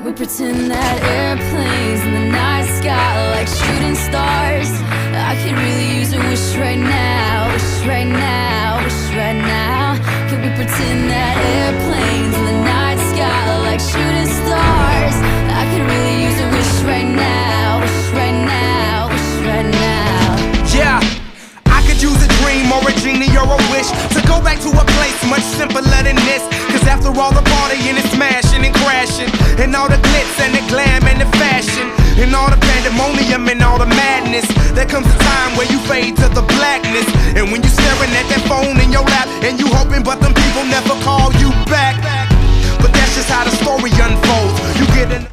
We pretend that airplanes in the night sky are like shooting stars. I could really use a wish right now, wish right now, wish right now. Could we pretend that airplanes in the night sky are like shooting stars? I could really use a wish right now, wish right now, wish right now. Yeah, I could use a dream or a genie or a wish to go back to a place much simpler than this. Cause after all the partying and smashing and crashing, and all the glitz and the glam and the fashion, and all the pandemonium and all the madness, there comes a time where you fade to the blackness. And when you're staring at that phone in your lap, and you hoping but them people never call you back. But that's just how the story unfolds. You get an